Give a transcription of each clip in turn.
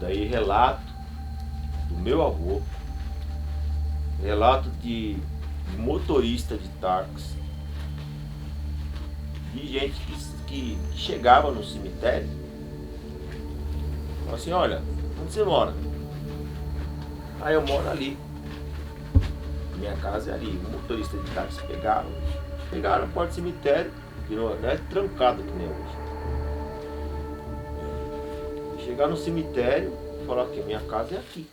daí relato do meu avô, relato de motorista de táxi, de gente que chegava no cemitério, falava assim, olha, onde você mora? Aí eu moro ali. Minha casa é ali. O motorista de táxi pegaram a porta do cemitério, que não é trancado que nem hoje. E chegar no cemitério e falar que minha casa é aqui.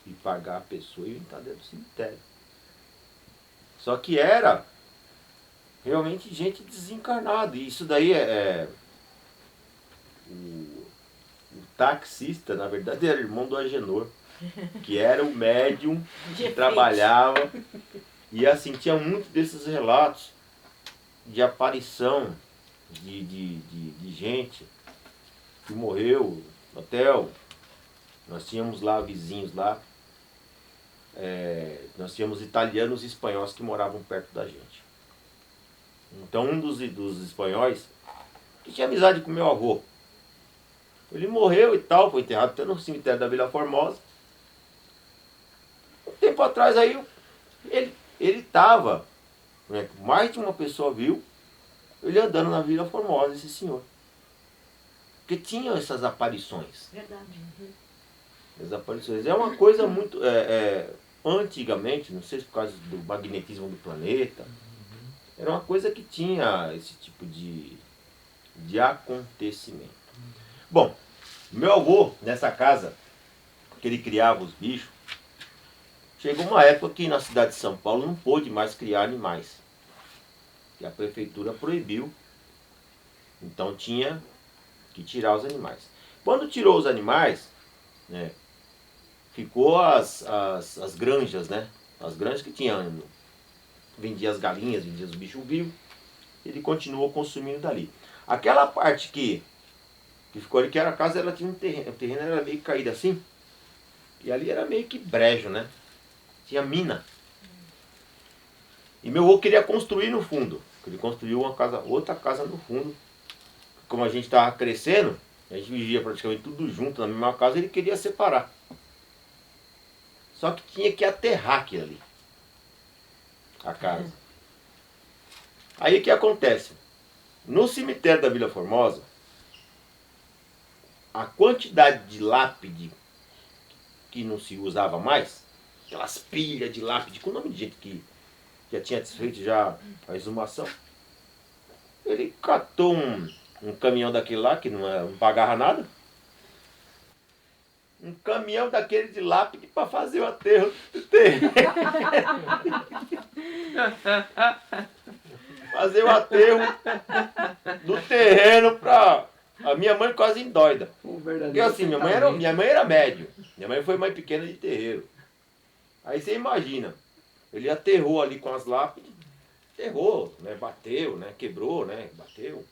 E pagar a pessoa e entrar dentro do cemitério. Só que era realmente gente desencarnada. E isso daí o taxista, na verdade, era irmão do Agenor, que era o médium que trabalhava. E assim, tinha muito desses relatos de aparição de gente que morreu no hotel. Nós tínhamos lá vizinhos lá, nós tínhamos italianos e espanhóis que moravam perto da gente. Então um dos espanhóis, que tinha amizade com meu avô, ele morreu e tal, foi enterrado até no cemitério da Vila Formosa. Um tempo atrás aí, ele estava, né, mais de uma pessoa viu, ele andando na Vila Formosa, esse senhor. Porque tinham essas aparições. Verdade. As aparições. É uma coisa muito... antigamente, não sei se por causa do magnetismo do planeta, era uma coisa que tinha esse tipo de acontecimento. Bom, meu avô, nessa casa, que ele criava os bichos, chegou uma época que na cidade de São Paulo não pôde mais criar animais. Que a prefeitura proibiu. Então tinha que tirar os animais. Quando tirou os animais, né, ficou as granjas, né? As granjas que tinham, vendia as galinhas, vendia os bichos vivos, ele continuou consumindo dali. Aquela parte que ficou ali, que era a casa, ela tinha um terreno, o terreno era meio caído assim, e ali era meio que brejo, né? Tinha mina. E meu avô queria construir no fundo. Ele construiu outra casa no fundo. Como a gente estava crescendo, a gente vivia praticamente tudo junto na mesma casa, ele queria separar. Só que tinha que aterrar aquilo ali, a casa. Aí o que acontece? No cemitério da Vila Formosa, a quantidade de lápide que não se usava mais, aquelas pilhas de lápide, com o nome de gente que já tinha desfeito já a exumação, ele catou um caminhão daquele lá, que não pagava nada, um caminhão daquele de lápide para fazer o aterro do terreno. Fazer o aterro do terreno para... A minha mãe quase endoida. Porque assim, minha mãe era médium. Minha mãe foi mãe pequena de terreiro. Aí você imagina, ele aterrou ali com as lápides, aterrou, né, bateu, né, quebrou, né, bateu.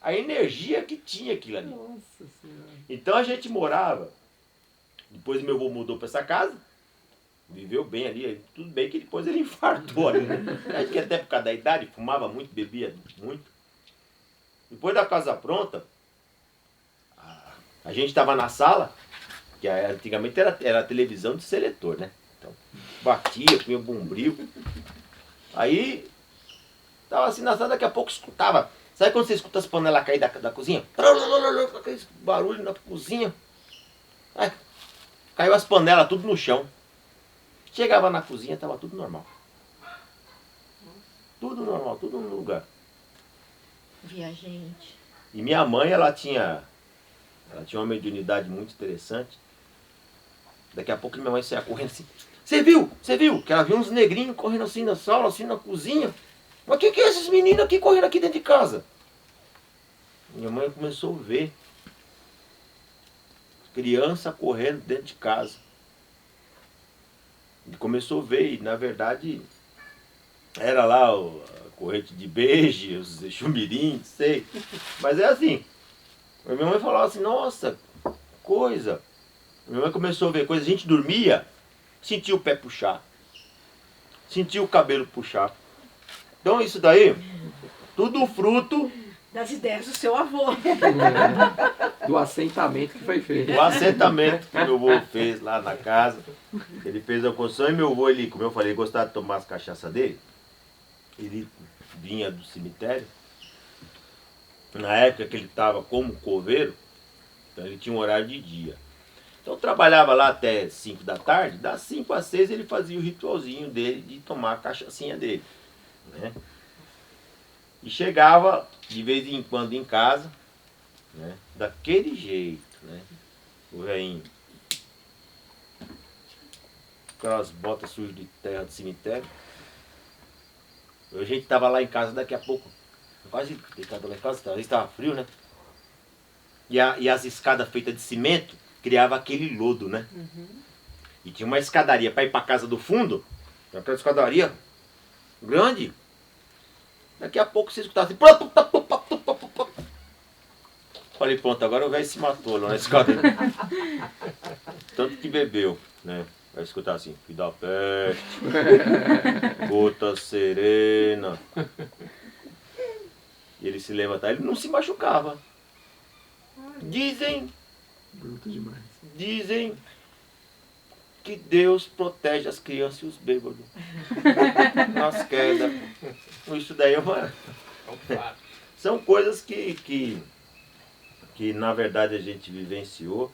A energia que tinha aquilo ali. Nossa Senhora. Então a gente morava, depois meu avô mudou para essa casa, viveu bem ali, tudo bem que depois ele infartou ali, né? Acho que até por causa da idade, fumava muito, bebia muito. Depois da casa pronta, a gente estava na sala, Que antigamente era televisão de seletor, né? Então, batia, punha bombril. Aí, tava assim na sala, daqui a pouco escutava. Sabe quando você escuta as panelas cair da cozinha? Aquele barulho na cozinha. Aí, caiu as panelas tudo no chão. Chegava na cozinha, tava tudo normal. Tudo normal, tudo no lugar. Via gente. E minha mãe, ela tinha uma mediunidade muito interessante. Daqui a pouco minha mãe saia correndo assim. Você viu? Você viu? Que ela viu uns negrinhos correndo assim na sala, assim na cozinha. Mas o que é esses meninos aqui correndo aqui dentro de casa? Minha mãe começou a ver criança correndo dentro de casa. E começou a ver, e na verdade era lá a corrente de beijo, os chumirim, sei. Mas é assim. A minha mãe falava assim, nossa, coisa. Minha mãe começou a ver coisa, a gente dormia, sentia o pé puxar, sentia o cabelo puxar. Então isso daí, tudo fruto Das ideias do seu avô. Do assentamento que foi feito. do assentamento que meu avô fez lá na casa. Ele fez a construção e meu avô, ele, como eu falei, gostava de tomar as cachaças dele. Ele vinha do cemitério. Na época que ele estava como coveiro, então ele tinha um horário de dia. Então trabalhava lá até 5 da tarde, das 5 às 6 ele fazia o ritualzinho dele de tomar a cachaçinha dele. Né? E chegava de vez em quando em casa, né? Daquele jeito, né? O velhinho. Aquelas botas sujas de terra do cemitério. A gente estava lá em casa daqui a pouco, quase deitado lá em casa, estava frio, né? E as escadas feitas de cimento criava aquele lodo, né? E tinha uma escadaria para ir para a casa do fundo, aquela escadaria grande. Daqui a pouco você escutava assim. Falei, pronto, agora o velho se matou lá na escadaria. Tanto que bebeu, né? Vai escutar assim, filho da peste, gota serena. E ele se levantava, ele não se machucava. Bruto demais. Dizem que Deus protege as crianças e os bêbados nas quedas. Isso daí é uma... São coisas que na verdade a gente vivenciou.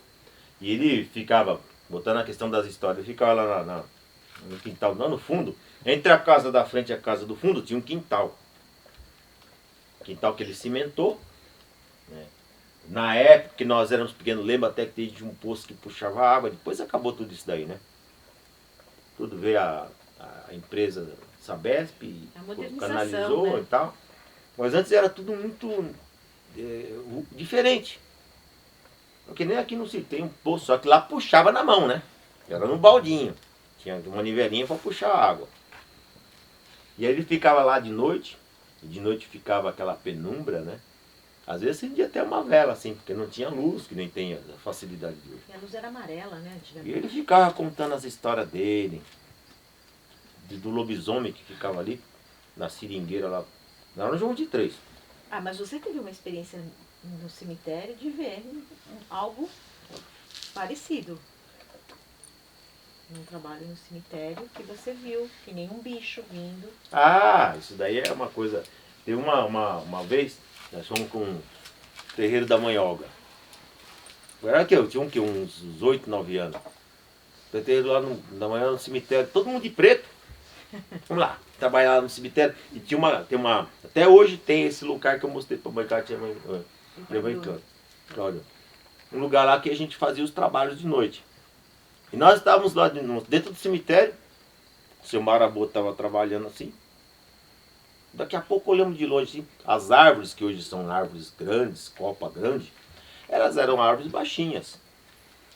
E ele ficava, botando a questão das histórias, ele ficava lá no quintal, lá no fundo. Entre a casa da frente e a casa do fundo tinha um quintal. Quintal que ele cimentou. Né? Na época que nós éramos pequenos, lembro até que tinha um poço que puxava água. Depois acabou tudo isso daí, né? Tudo veio a empresa Sabesp, canalizou, né? E tal. Mas antes era tudo muito diferente. Porque nem aqui no sítio tem um poço, só que lá puxava na mão, né? Era no baldinho. Tinha uma nivelinha para puxar a água. E aí ele ficava lá de noite, e de noite ficava aquela penumbra, né? Às vezes acendia até uma vela, assim, porque não tinha luz, que nem tem a facilidade de hoje. E a luz era amarela, né? E ele ficava contando as histórias dele, do lobisomem que ficava ali, na seringueira lá, no João de Três. Ah, mas você teve uma experiência no cemitério de ver algo parecido. Um trabalho no cemitério que você viu, que nem um bicho vindo. Ah, isso daí é uma coisa. Teve uma vez, nós fomos com o terreiro da Mãe Olga. Era que eu tinha uns 8, 9 anos. O terreiro lá da manhã no cemitério, todo mundo de preto. Vamos lá, trabalhar lá no cemitério. E tem uma. Até hoje tem esse lugar que eu mostrei para a mãe Cláudia. Um lugar lá que a gente fazia os trabalhos de noite. E nós estávamos lá dentro do cemitério. O seu Marabô estava trabalhando assim. Daqui a pouco olhamos de longe assim, as árvores, que hoje são árvores grandes, copa grande, elas eram árvores baixinhas.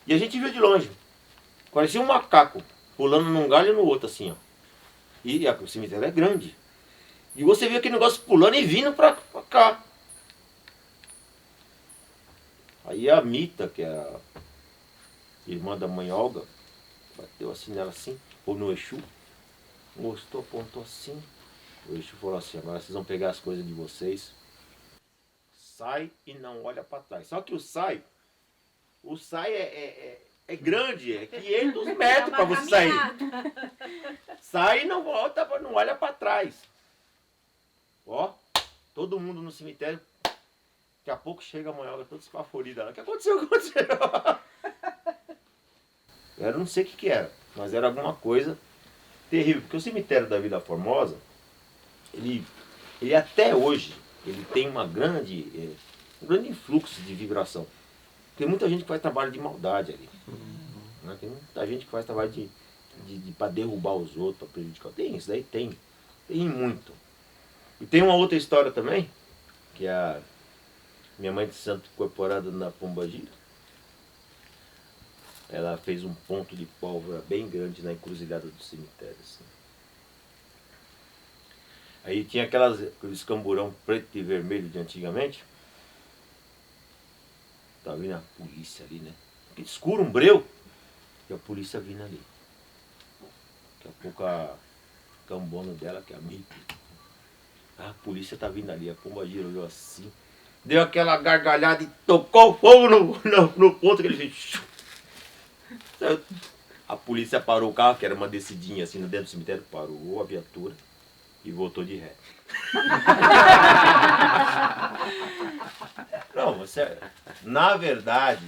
E a gente viu de longe. Parecia um macaco pulando num galho e no outro assim, ó. E o cemitério é grande. E você vê aquele negócio pulando e vindo pra cá. Aí a Mita, que é a irmã da mãe Olga, bateu assim nela assim, ou no Exu, mostrou, apontou assim. O Exu falou assim, agora vocês vão pegar as coisas de vocês, sai e não olha para trás. Só que o sai É grande, é 500 metros para você sair. Sai e não volta, não olha para trás. Ó, todo mundo no cemitério. Daqui a pouco chega a manhã, toda esfaforida lá. O que aconteceu? O que aconteceu? Eu não sei o que era, mas era alguma coisa terrível. Porque o cemitério da Vila Formosa, ele até hoje, ele tem um grande influxo de vibração. Tem muita gente que faz trabalho de maldade ali. Né? Tem muita gente que faz trabalho para derrubar os outros, para prejudicar. Tem isso daí, tem muito. E tem uma outra história também, que é a minha mãe de santo incorporada na Pombagira. Ela fez um ponto de pólvora bem grande na encruzilhada do cemitério. Assim. Aí tinha aqueles camburão preto e vermelho de antigamente. Tá vindo a polícia ali, né? Aquele escuro, um breu. E a polícia vindo ali. Daqui a pouco a cambona dela, que é a Mipe. A polícia tá vindo ali. A Pombagira olhou assim. Deu aquela gargalhada e tocou o fogo no ponto que ele fez. A polícia parou o carro, que era uma descidinha assim dentro do cemitério, parou a viatura e voltou de ré. Não, na verdade,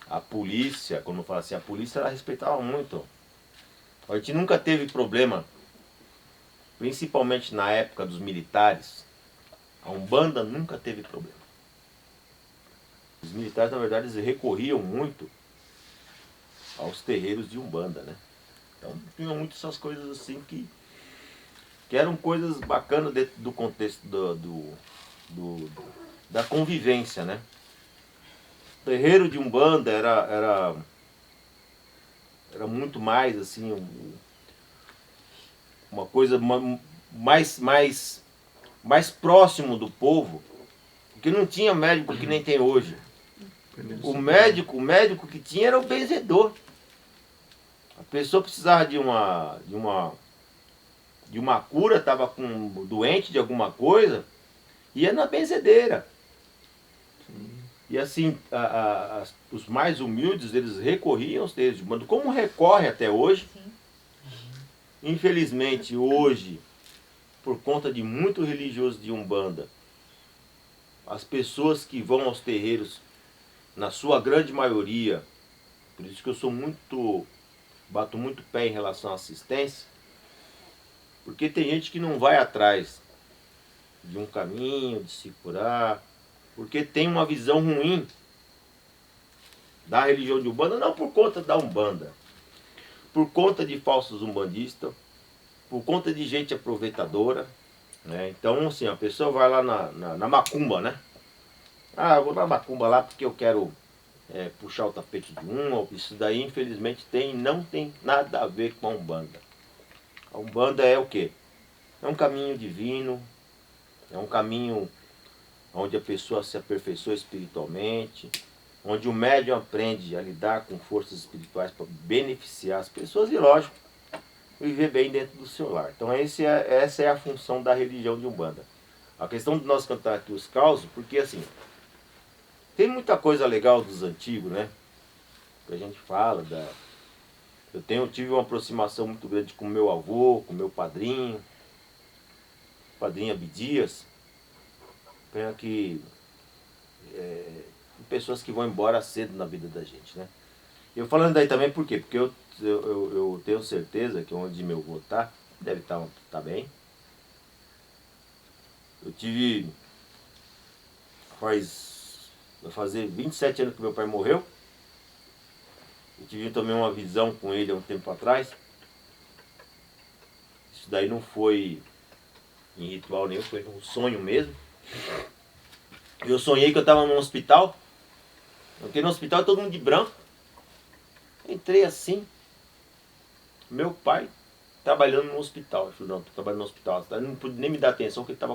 a polícia, como eu falo assim, a polícia ela respeitava muito. A gente nunca teve problema, principalmente na época dos militares, a Umbanda nunca teve problema. Os militares, na verdade, eles recorriam muito aos terreiros de Umbanda, né? Então tinham muito essas coisas assim que eram coisas bacanas dentro do contexto da convivência, né? O terreiro de Umbanda era muito mais assim, uma coisa mais próximo do povo, porque não tinha médico que nem tem hoje. O médico que tinha era o benzedor. A pessoa precisava de uma cura, estava doente de alguma coisa, ia na benzedeira. E assim, os mais humildes, eles recorriam aos terreiros de Umbanda, como recorre até hoje. Sim. Infelizmente, hoje, por conta de muito religioso de Umbanda, as pessoas que vão aos terreiros, na sua grande maioria, por isso que eu bato muito pé em relação à assistência, porque tem gente que não vai atrás de um caminho, de se curar, porque tem uma visão ruim da religião de Umbanda, não por conta da Umbanda, por conta de falsos umbandistas, por conta de gente aproveitadora, né? Então, assim, a pessoa vai lá na macumba, né? Ah, eu vou na macumba lá porque eu quero puxar o tapete de um. Isso daí, infelizmente, não tem nada a ver com a Umbanda. A Umbanda é o quê? É um caminho divino, é um caminho onde a pessoa se aperfeiçoa espiritualmente, onde o médium aprende a lidar com forças espirituais para beneficiar as pessoas e, lógico, viver bem dentro do seu lar. Então essa é a função da religião de Umbanda. A questão de nós cantar aqui os causos, porque assim, tem muita coisa legal dos antigos, né? Que a gente fala eu tive uma aproximação muito grande com meu avô, com meu padrinho Abdias. Pena que pessoas que vão embora cedo na vida da gente, né? Eu falando daí também por quê? Porque eu tenho certeza que onde meu avô deve estar bem. Eu tive, vai fazer 27 anos que meu pai morreu. Eu tive também uma visão com ele há um tempo atrás. Isso daí não foi em ritual nenhum, foi um sonho mesmo. Eu sonhei que eu estava num hospital. Eu entrei no hospital todo mundo de branco. Entrei assim. Meu pai trabalhando no hospital. Eu falei, não, estou trabalhando no hospital. Eu não pude nem me dar atenção porque ele estava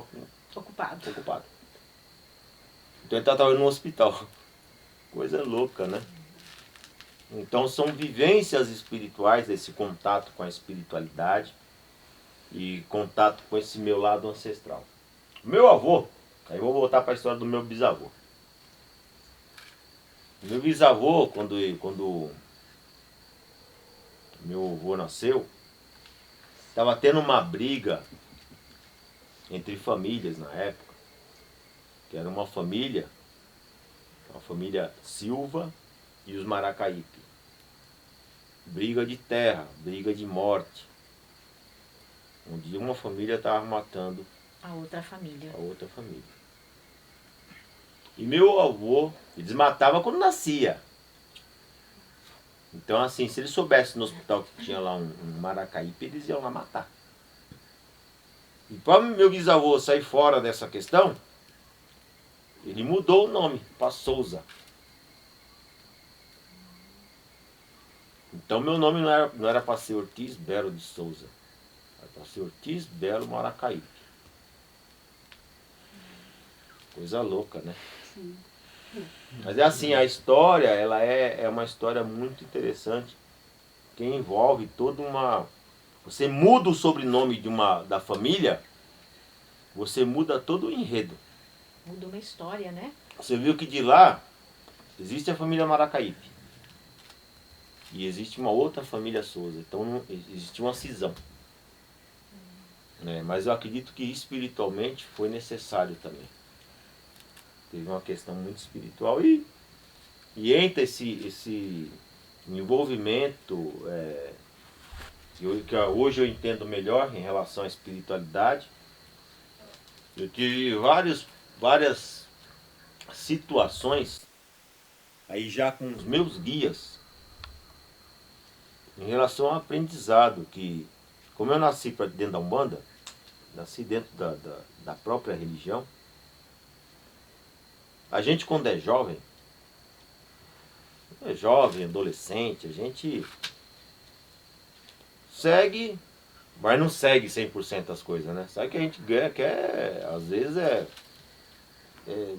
ocupado. Então ele estava trabalhando no hospital. Coisa louca, né? Então são vivências espirituais, esse contato com a espiritualidade e contato com esse meu lado ancestral. Meu avô, aí eu vou voltar para a história do meu bisavô. Meu bisavô, quando meu avô nasceu, estava tendo uma briga entre famílias na época, que era uma família Silva e os Maracaípe. Briga de terra, briga de morte. Onde uma família estava matando A outra família. a outra família. E meu avô, eles matavam quando nascia. Então, assim, se eles soubessem no hospital que tinha lá um Maracaípe, eles iam lá matar. E para meu bisavô sair fora dessa questão, ele mudou o nome para Souza. Então, meu nome não era para ser Ortiz Belo de Souza. Era para ser Ortiz Belo Maracaípe. Coisa louca, né? Sim. Mas é assim, a história, ela é uma história muito interessante, que envolve toda uma... Você muda o sobrenome da família, você muda todo o enredo. Muda uma história, né? Você viu que de lá existe a família Maracaípe. E existe uma outra família Souza. Então existe uma cisão. Né? Mas eu acredito que espiritualmente foi necessário também. Teve uma questão muito espiritual. E entra esse envolvimento que hoje eu entendo melhor em relação à espiritualidade. Eu tive várias situações aí já com os meus guias em relação ao aprendizado, que como eu nasci dentro da Umbanda, nasci dentro da própria religião, a gente quando é jovem, adolescente, a gente segue, mas não segue 100% as coisas, né? Sabe que a gente quer às vezes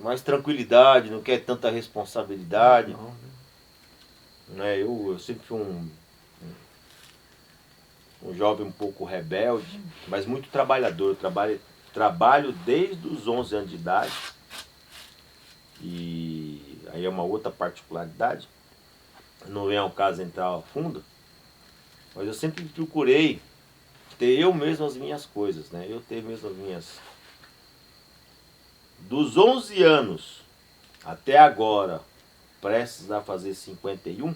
mais tranquilidade, não quer tanta responsabilidade. Não, Né? Eu sempre fui um jovem um pouco rebelde, mas muito trabalhador. Eu trabalho desde os 11 anos de idade. E aí é uma outra particularidade. Não vem ao caso entrar a fundo, mas eu sempre procurei ter eu mesmo as minhas coisas, né? Eu ter mesmo as minhas... Dos 11 anos até agora, prestes a fazer 51,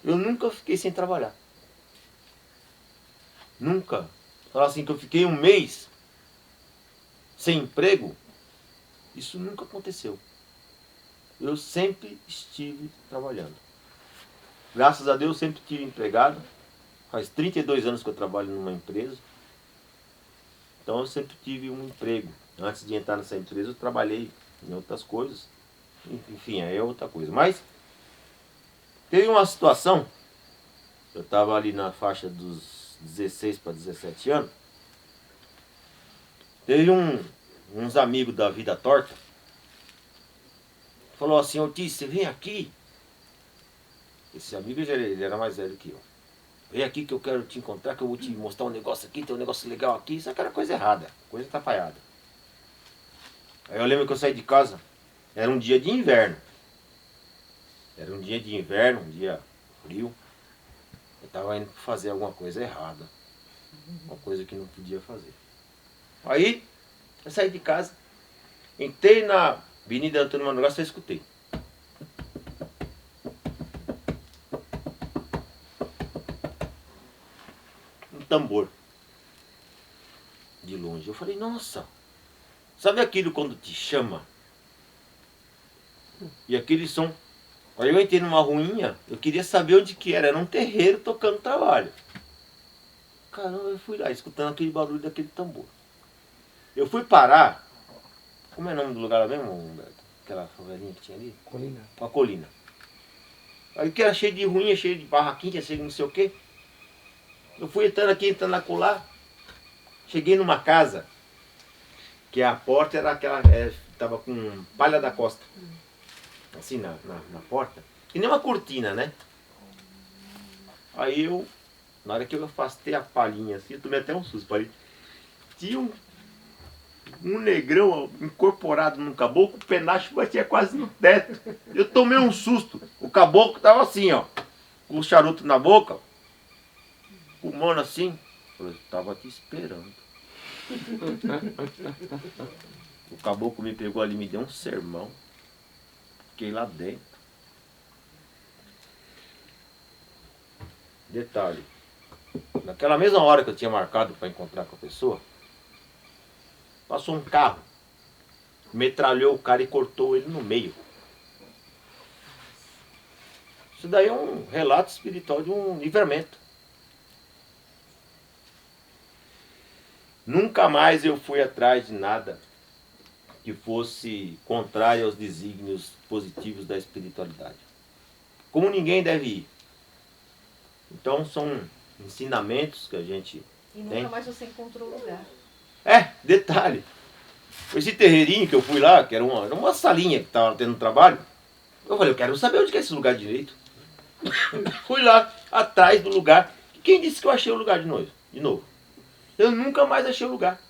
eu nunca fiquei sem trabalhar. Nunca. Falar assim que eu fiquei um mês sem emprego, isso nunca aconteceu. Eu sempre estive trabalhando. Graças a Deus sempre estive empregado. Faz 32 anos que eu trabalho numa empresa. Então eu sempre tive um emprego. Antes de entrar nessa empresa eu trabalhei em outras coisas. Enfim, aí é outra coisa. Mas teve uma situação, eu estava ali na faixa dos 16 para 17 anos. Teve uns amigos da Vida Torta. Falou assim: Ortiz, você vem aqui. Esse amigo ele era mais velho que eu. Vem aqui que eu quero te encontrar, que eu vou te mostrar um negócio aqui, tem um negócio legal aqui. Isso aqui era coisa errada, coisa atrapalhada. Aí eu lembro que eu saí de casa, era um dia de inverno. Era um dia de inverno, um dia frio. Eu estava indo fazer alguma coisa errada. Uma coisa que não podia fazer. Aí, eu saí de casa, entrei na Avenida Antônio Manuel, só escutei. Um tambor. De longe. Eu falei, nossa, sabe aquilo quando te chama? E aquele som. Aí eu entrei numa ruinha, eu queria saber onde que era um terreiro tocando trabalho. Caramba, eu fui lá, escutando aquele barulho daquele tambor. Eu fui parar, como é o nome do lugar lá mesmo, Humberto? Aquela favelinha que tinha ali? Colina. Uma colina. Aí que era cheio de ruinha, cheio de barraquinha, cheio de não sei o quê. Eu fui entrando aqui, entrando acolá. Cheguei numa casa, que a porta era aquela, tava com palha da costa. Assim na porta. E nem uma cortina, né? Aí eu, na hora que eu afastei a palhinha assim, eu tomei até um susto. Falei, tinha um um negrão ó, incorporado num caboclo, o penacho batia quase no teto. Eu tomei um susto. O caboclo tava assim, ó, com o charuto na boca, fumando assim. Eu tava te esperando. O caboclo me pegou ali, me deu um sermão. Fiquei lá dentro. Detalhe. Naquela mesma hora que eu tinha marcado para encontrar com a pessoa, passou um carro, metralhou o cara e cortou ele no meio. Isso daí é um relato espiritual de um livramento. Nunca mais eu fui atrás de nada que fosse contrário aos desígnios positivos da espiritualidade. Como ninguém deve ir. Então são ensinamentos que a gente E tem. nunca mais você encontrou o lugar. Detalhe. Esse terreirinho que eu fui lá, que era uma salinha que estava tendo trabalho, eu falei, eu quero saber onde que é esse lugar direito. Fui lá, atrás do lugar. Quem disse que eu achei o lugar de novo? Eu nunca mais achei o lugar.